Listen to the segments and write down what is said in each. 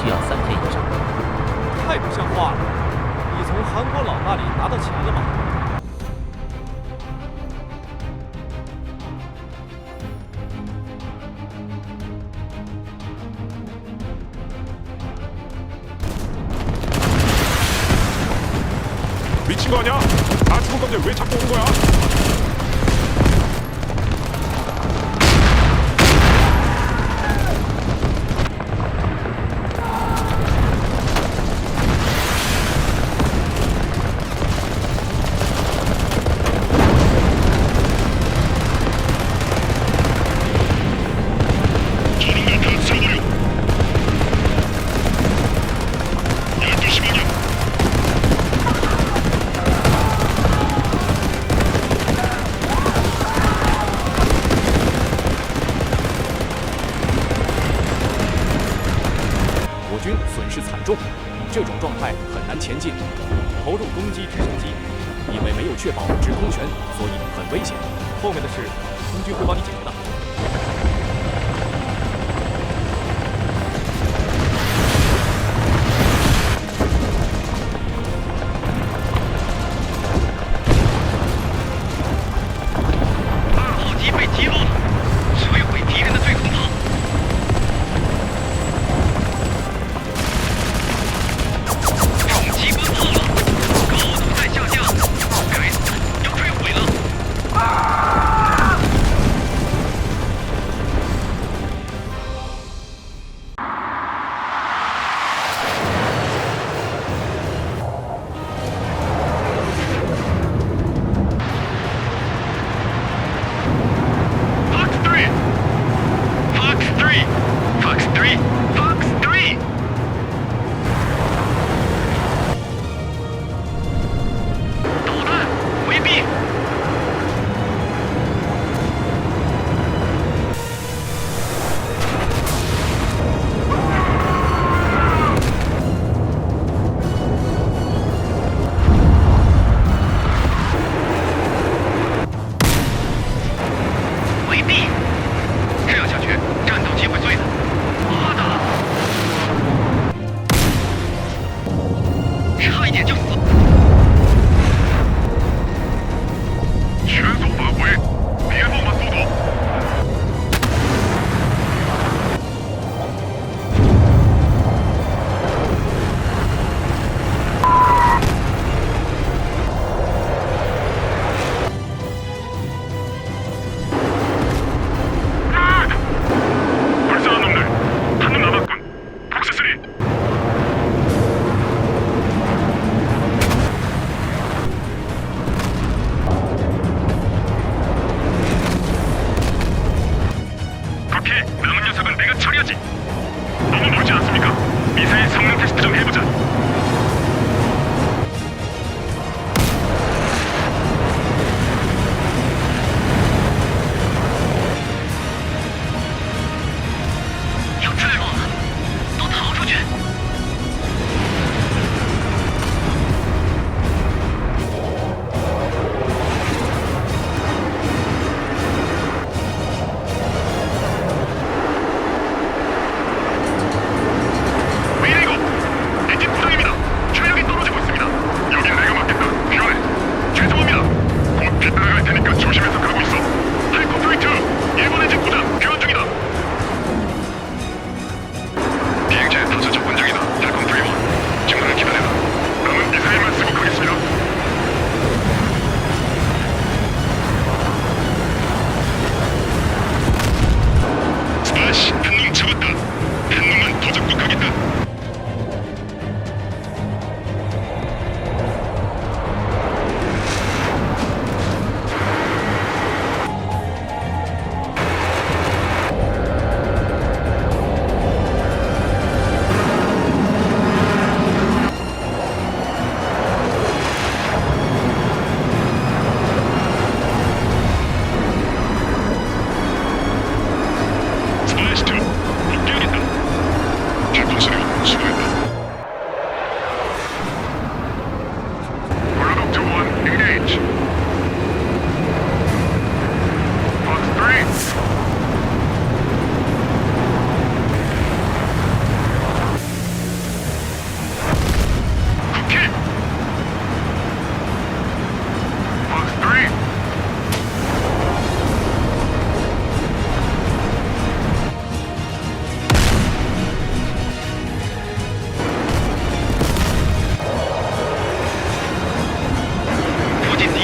需要3天以上。太不像话了！你从韩国佬那里拿到钱了吗？미친 거 아니야? 다 죽을 건데 왜 자꾸 오는 거야?军损失惨重，这种状态很难前进。投入攻击直升机，因为没有确保制空权，所以很危险。后面的事，空军会帮你解决的。2号机被击落了，摧毁敌人的对空炮。 남은 녀석은 내가 처리하지. 너무 멀지 않습니까? 미사일 성능 테스트 좀 해보자.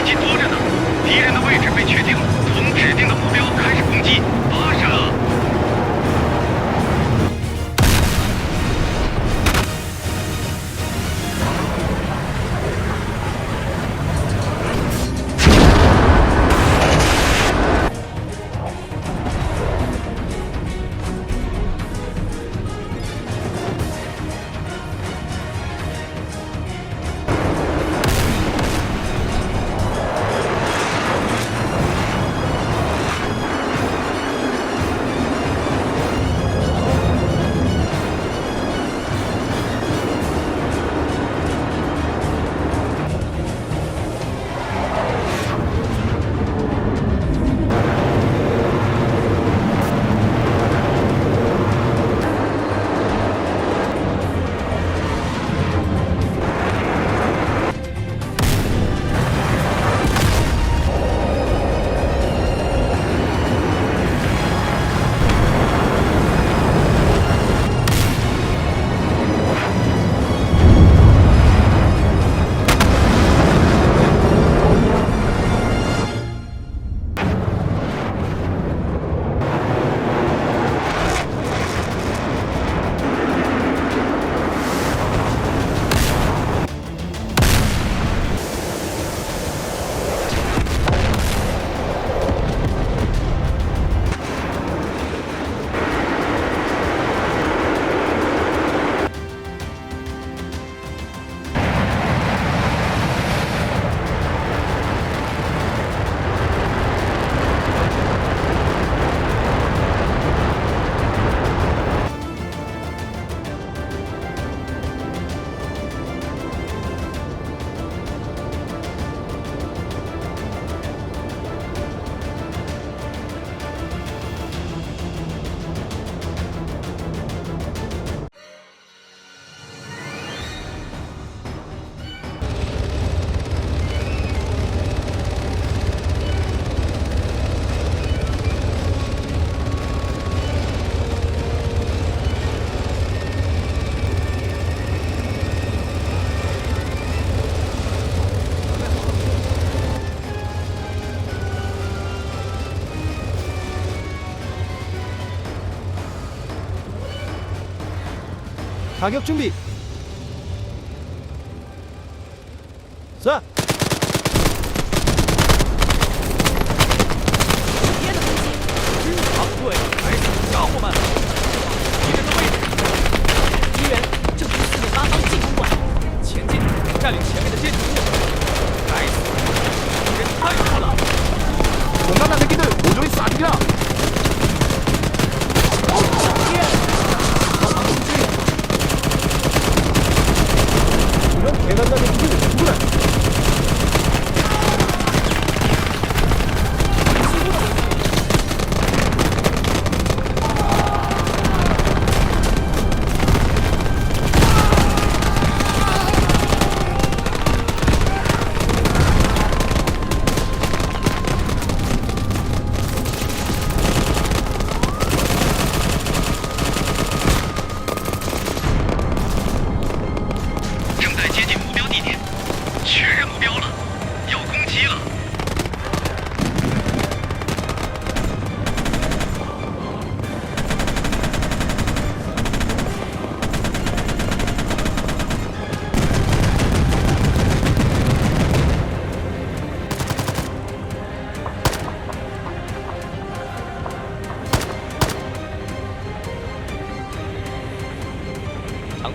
机多着呢，敌人的位置被确定了，从指定的目标开始攻击，发射！타격 준비. 자. 长队还是家伙们，敌人的位置，敌人正从四面八方进攻过来，前进，占领前面的建筑物。该死，敌人太多了！ 공간한 새끼들 모조리 쏴죽이라. 이런 대단한 새끼들 누구야?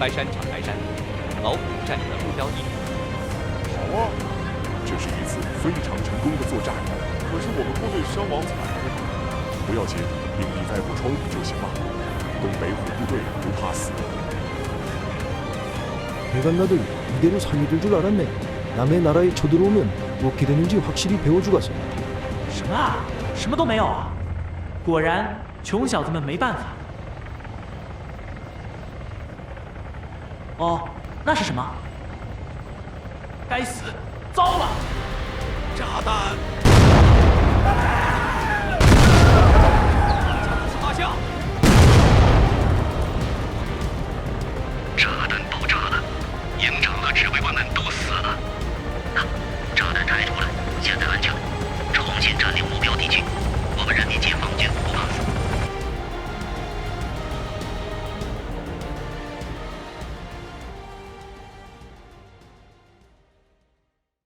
长白山，老虎占领了目标地点。好啊，这是一次非常成功的作战。可是我们部队伤亡惨重，不要紧，兵力再补充就行了。东北虎部队不怕死。 대간나들 이대로 살려줄 줄 알았네. 남의 나라에 쳐들어오면 어떻게 되는지 확실히 배워주겠어. 什么啊？什么都没有啊！果然，穷小子们没办法。哦，那是什么？该死！糟了！炸弹！大象！炸弹爆炸了，营长和指挥官们都死